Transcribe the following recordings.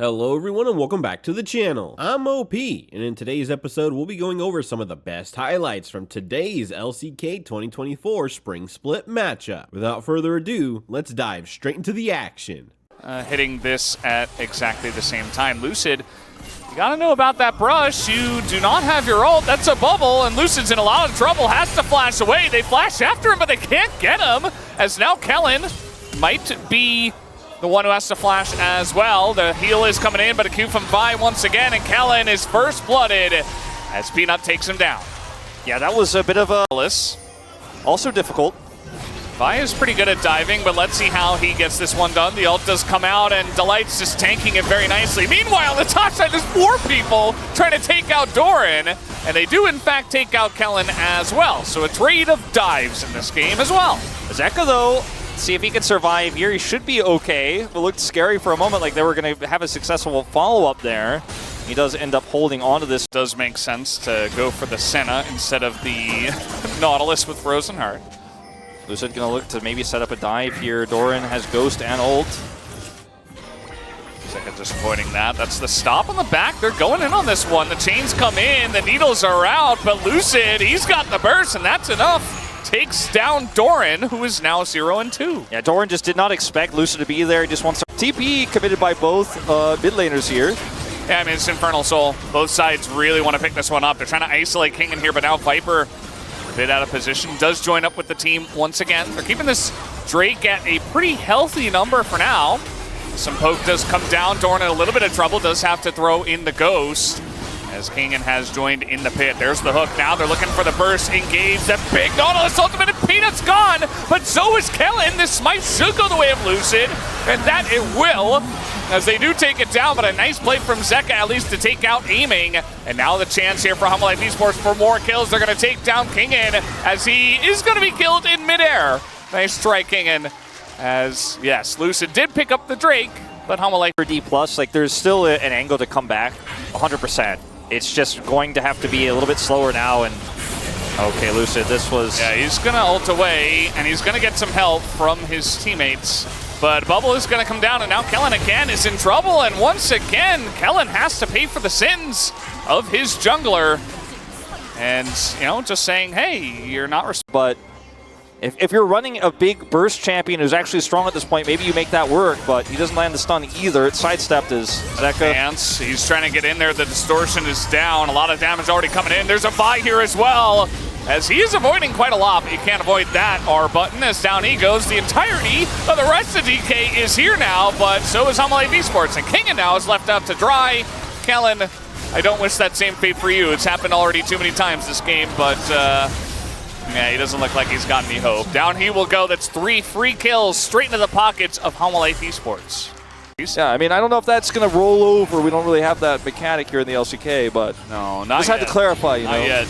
Hello everyone and welcome back to the channel. I'm OP, and in today's episode we'll be going over some of the best highlights from today's LCK 2024 Spring Split matchup. Without further ado, let's dive straight into the action. Hitting this at exactly the same time. Lucid, you gotta know about that brush. You do not have your ult. That's a bubble, and Lucid's in a lot of trouble. Has to flash away. They flash after him, but they can't get him, as now Kellen might be the one who has to flash as well. The heal is coming in, but a Q from Vi once again, and Kellen is first blooded as Peanut takes him down. Yeah, that was a bit of a... Also difficult. Vi is pretty good at diving, but let's see how he gets this one done. The ult does come out, and Delight's just tanking it very nicely. Meanwhile, on the top side, there's 4 people trying to take out Doran, and they do, in fact, take out Kellen as well. So a trade of dives in this game as well. Zeka, though, see if he can survive here. He should be okay. It looked scary for a moment, like they were going to have a successful follow-up there. He does end up holding on to this. Does make sense to go for the Senna instead of the Nautilus with Frozen Heart. Lucid going to look to maybe set up a dive here. Doran has Ghost and ult. Zeka just avoiding that. That's the stop on the back. They're going in on this one. The chains come in, the needles are out, but Lucid, he's got the burst, and that's enough. Takes down Doran, who is now 0-2. Yeah, Doran just did not expect Lucid to be there. He just wants TP committed by both mid laners here. Yeah, I mean, it's Infernal Soul. Both sides really want to pick this one up. They're trying to isolate King in here, but now Viper, a bit out of position, does join up with the team once again. They're keeping this Drake at a pretty healthy number for now. Some poke does come down. Doran in a little bit of trouble, does have to throw in the Ghost, as Kingen has joined in the pit. There's the hook. Now they're looking for the burst. Engage. That big Nautilus ultimate, and Peanut's gone, but so is Kellen. This smite should go the way of Lucid, and that it will, as they do take it down, but a nice play from Zeka, at least to take out aiming. And now the chance here for Hanwha Life Esports for more kills. They're going to take down Kingen, as he is going to be killed in midair. Nice strike, Kingen, as, yes, Lucid did pick up the Drake, but Hanwha Life... For D+, like, there's still an angle to come back, 100%. It's just going to have to be a little bit slower now, and okay, Lucid, this was... Yeah, he's going to ult away, and he's going to get some help from his teammates. But Bubble is going to come down, and now Kellen again is in trouble, and once again, Kellen has to pay for the sins of his jungler. And, you know, just saying, hey, you're not... But if you're running a big burst champion who's actually strong at this point, maybe you make that work, but he doesn't land the stun either. It's sidestepped as Zeka. Dance. He's trying to get in there. The distortion is down. A lot of damage already coming in. There's a Vi here as well, as he is avoiding quite a lot, but you can't avoid that R button, as down he goes. The entirety of the rest of DK is here now, but so is Hanwha Life Esports, and Kingen now is left out to dry. Kellen, I don't wish that same fate for you. It's happened already too many times this game, but yeah, he doesn't look like he's got any hope. Down he will go. That's 3 free kills straight into the pockets of Hanwha Life Esports. Yeah, I mean, I don't know if that's going to roll over. We don't really have that mechanic here in the LCK, but no, not just yet. had to clarify, you know. Not yet.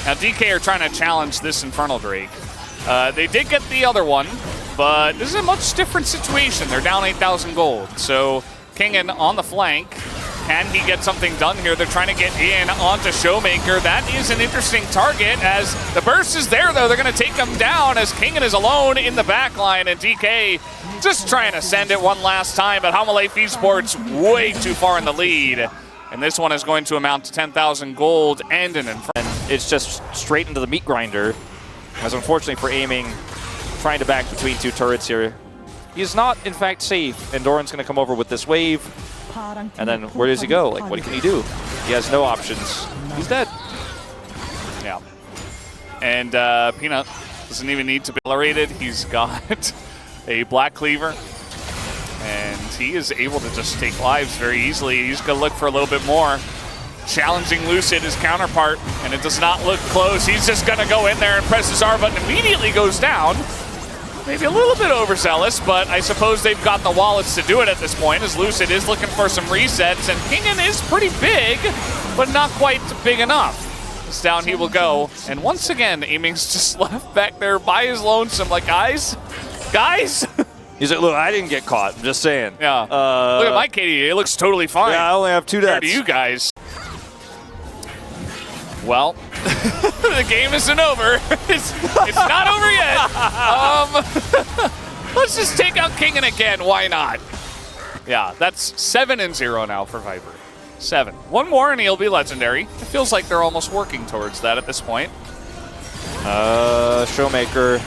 Now DK are trying to challenge this Infernal Drake. They did get the other one, but this is a much different situation. They're down 8,000 gold. So Kingen on the flank. Can he get something done here? They're trying to get in onto Showmaker. That is an interesting target, as the burst is there, though. They're going to take him down, as Kingen is alone in the back line, and DK just trying to send it one last time, but Hanwha Life Esports way too far in the lead. And this one is going to amount to 10,000 gold and an Inferno. And it's just straight into the meat grinder, as unfortunately for aiming, trying to back between 2 turrets here. He's not, in fact, safe, and Doran's going to come over with this wave. And then where does he go? Like, what can he do? He has no options. He's dead. Yeah. And Peanut doesn't even need to be accelerated. He's got a Black Cleaver, and he is able to just take lives very easily. He's going to look for a little bit more. Challenging Lucid, his counterpart, and it does not look close. He's just going to go in there and press his R button, immediately goes down. Maybe a little bit overzealous, but I suppose they've got the wallets to do it at this point, as Lucid is looking for some resets, and Kingen is pretty big, but not quite big enough. As down he will go, and once again, aiming's just left back there by his lonesome, like, guys? He's like, look, I didn't get caught, I'm just saying. Yeah, look at my KDA, it looks totally fine. Yeah, I only have 2 deaths. Compared to you guys. Well, the game isn't over. It's not over yet. Let's just take out Kingen again. Why not? Yeah, that's 7-0 now for Viper. 7. One more and he'll be legendary. It feels like they're almost working towards that at this point. Showmaker.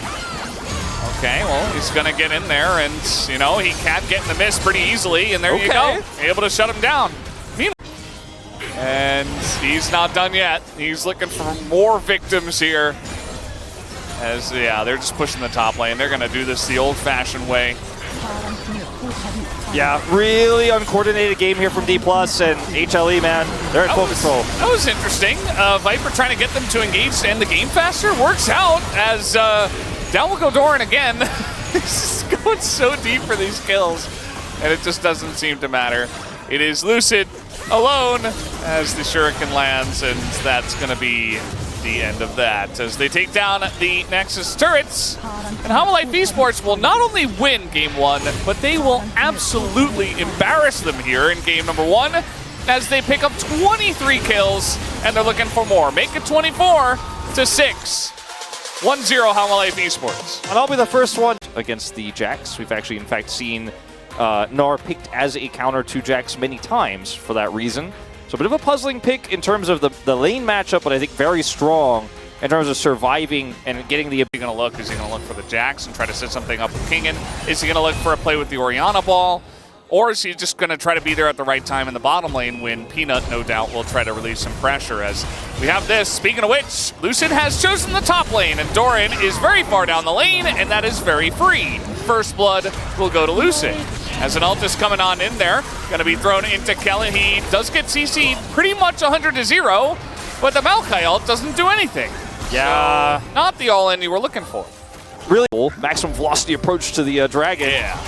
Okay, well, he's going to get in there, and, you know, he can get in the miss pretty easily, and there you go. Able to shut him down. And he's not done yet. He's looking for more victims here. As, yeah, they're just pushing the top lane. They're going to do this the old-fashioned way. Yeah, really uncoordinated game here from Dplus and HLE, man. They're in full control. That was interesting. Viper trying to get them to engage to end the game faster. Works out as down will go Doran again. He's just going so deep for these kills. And it just doesn't seem to matter. It is Lucid alone as the Shuriken lands, and that's going to be the end of that as they take down the Nexus turrets. And Hanwha Life Esports will not only win game 1, but they will absolutely embarrass them here in game number 1 as they pick up 23 kills, and they're looking for more. Make it 24-6. 1-0 Hanwha Life Esports. And I'll be the first one against the Jax. We've actually, in fact, seen Gnar picked as a counter to Jax many times for that reason. So a bit of a puzzling pick in terms of the lane matchup, but I think very strong in terms of surviving and getting the... Is he going to look? Is he going to look for the Jax and try to set something up with Kingen? Is he going to look for a play with the Orianna ball? Or is he just going to try to be there at the right time in the bottom lane when Peanut, no doubt, will try to release some pressure as we have this. Speaking of which, Lucid has chosen the top lane, and Doran is very far down the lane, and that is very free. First blood will go to Lucid. As an ult is coming on in there, going to be thrown into Kelly. He does get CC'd pretty much 100-0, but the Maokai ult doesn't do anything. Yeah. So, not the all-in you were looking for. Really cool. Maximum velocity approach to the Dragon. Yeah.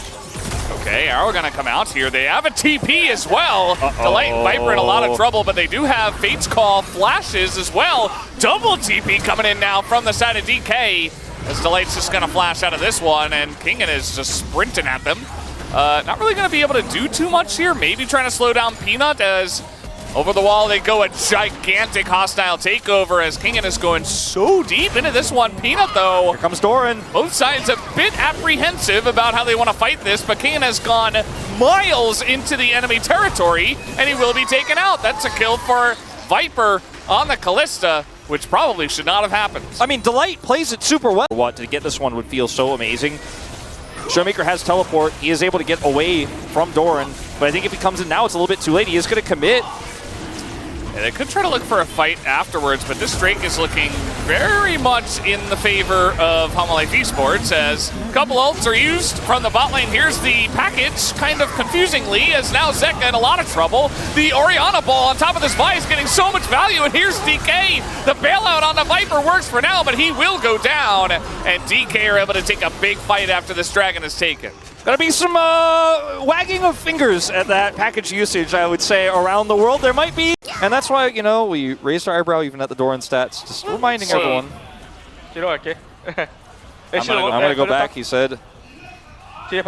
Okay, Arrow gonna come out here. They have a TP as well. Delight and Viper in a lot of trouble, but they do have Fate's Call flashes as well. Double TP coming in now from the side of DK. As Delight's just gonna flash out of this one, and Kingen is just sprinting at them. Not really gonna be able to do too much here. Maybe trying to slow down Peanut as over the wall they go, a gigantic hostile takeover as Kingen is going so deep into this one. Peanut, though. Here comes Doran. Both sides a bit apprehensive about how they want to fight this, but Kingen has gone miles into the enemy territory, and he will be taken out. That's a kill for Viper on the Callista, which probably should not have happened. I mean, Delight plays it super well. What, to get this one would feel so amazing. Showmaker has teleport. He is able to get away from Doran, but I think if he comes in now, it's a little bit too late. He is going to commit. Yeah, they could try to look for a fight afterwards, but this Drake is looking very much in the favor of Hanwha Life Esports as a couple ults are used from the bot lane. Here's the package, kind of confusingly, as now Zeka in a lot of trouble. The Orianna ball on top of this Vi is getting so much value, and here's DK. The bailout on the Viper works for now, but he will go down, and DK are able to take a big fight after this Dragon is taken. Gonna be some wagging of fingers at that package usage, I would say, around the world. There might be. And that's why, you know, we raised our eyebrow even at the Doran stats. Just reminding everyone. I'm gonna go back, he said. And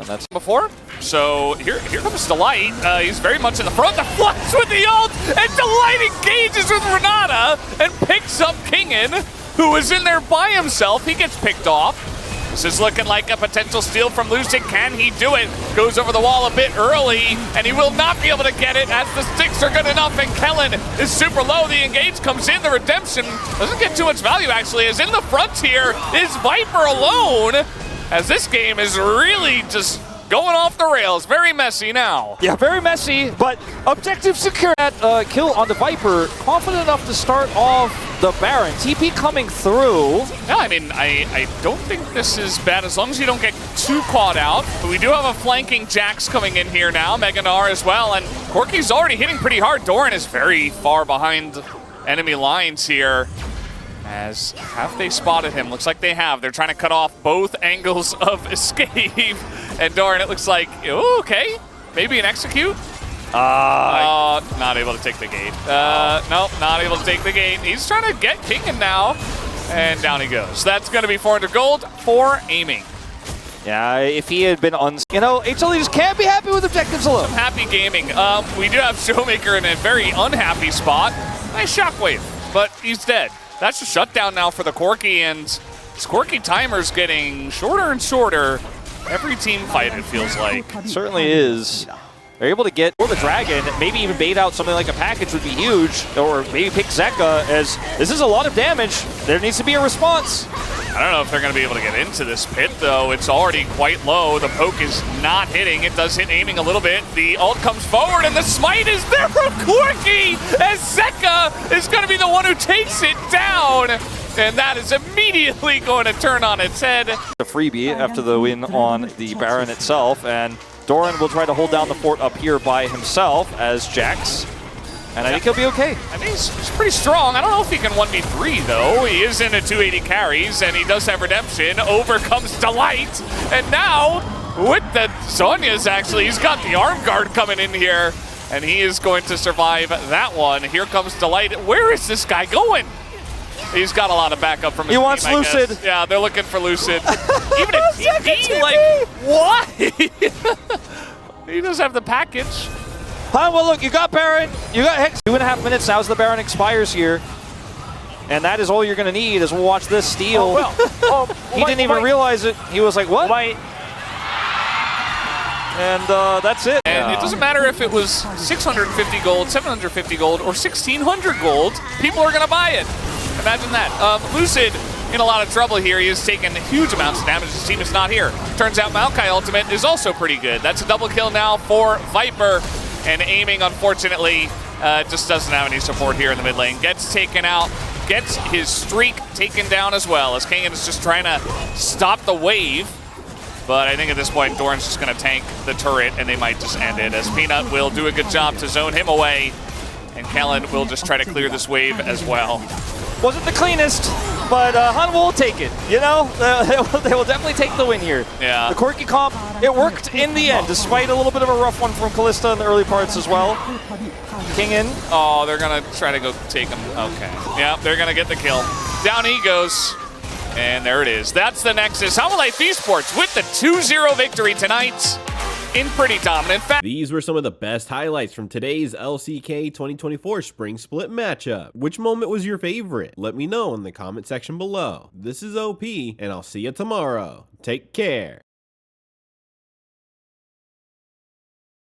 that's before. So here comes Delight. He's very much in the front. The flash with the ult, and Delight engages with Renata and picks up Kingen, who is in there by himself. He gets picked off. This is looking like a potential steal from Lucid. Can he do it? Goes over the wall a bit early, and he will not be able to get it as the sticks are good enough, and Kellen is super low. The engage comes in. The redemption doesn't get too much value, actually, as in the front here is Viper alone, as this game is really just going off the rails. Very messy now. Yeah, very messy, but objective secure. That kill on the Viper, confident enough to start off the Baron. TP coming through. Yeah, I mean, I don't think this is bad as long as you don't get too caught out. But we do have a flanking Jax coming in here now, Meganar as well, and Corky's already hitting pretty hard. Doran is very far behind enemy lines here. As have they spotted him? Looks like they have. They're trying to cut off both angles of escape. And Doran, it looks like, ooh, okay, maybe an execute. Not able to take the gate. Nope, not able to take the gate. He's trying to get Kingen now, and down he goes. That's going to be 400 gold for aiming. Yeah, if he had been you know, HLE just can't be happy with objectives alone. Happy gaming. We do have Showmaker in a very unhappy spot. Nice shockwave, but he's dead. That's a shutdown now for the Corky, and this Corky timer's getting shorter and shorter. every team fight, it feels like. Certainly is. They're able to get for the Dragon, maybe even bait out something like a package would be huge, or maybe pick Zeka, as this is a lot of damage. There needs to be a response. I don't know if they're going to be able to get into this pit, though. It's already quite low. The poke is not hitting. It does hit aiming a little bit. The ult comes forward, and the smite is there from Quirky, as Zeka is going to be the one who takes it down. And that is immediately going to turn on its head. The freebie after the win on the Baron itself, and Doran will try to hold down the fort up here by himself as Jax. And I think he'll be okay. I think he's pretty strong. I don't know if he can 1v3, though. He is in a 280 carries, and he does have redemption. Over comes Delight. And now, with the Sonya's, actually, he's got the arm guard coming in here, and he is going to survive that one. Here comes Delight. Where is this guy going? He's got a lot of backup from his team, wants Lucid. Yeah, they're looking for Lucid. Even a TP, like, why? He does have the package. Well, look, you got Baron, you got Hex. 2.5 minutes now as the Baron expires here. And that is all you're going to need, as we'll watch this steal. He didn't even realize it. He was like, what? And that's it. And it doesn't matter if it was 650 gold, 750 gold, or 1,600 gold. People are going to buy it. Imagine that. Lucid in a lot of trouble here. He has taken huge amounts of damage. His team is not here. Turns out Maokai ultimate is also pretty good. That's a double kill now for Viper. And aiming, unfortunately, just doesn't have any support here in the mid lane. Gets taken out, gets his streak taken down as well, as Kangan is just trying to stop the wave. But I think at this point, Doran's just going to tank the turret, and they might just end it, as Peanut will do a good job to zone him away. And Kellen will just try to clear this wave as well. Wasn't the cleanest, but Hanwha will take it. You know, they will definitely take the win here. Yeah. The quirky comp, it worked in the end, despite a little bit of a rough one from Callista in the early parts as well. King in. Oh, they're going to try to go take him. Okay. Yeah, they're going to get the kill. Down he goes. And there it is. That's the Nexus. Hanwha Life Esports with the 2-0 victory tonight in pretty dominant fashion. These were some of the best highlights from today's LCK 2024 Spring Split matchup. Which moment was your favorite? Let me know in the comment section below. This is OP, and I'll see you tomorrow. Take care.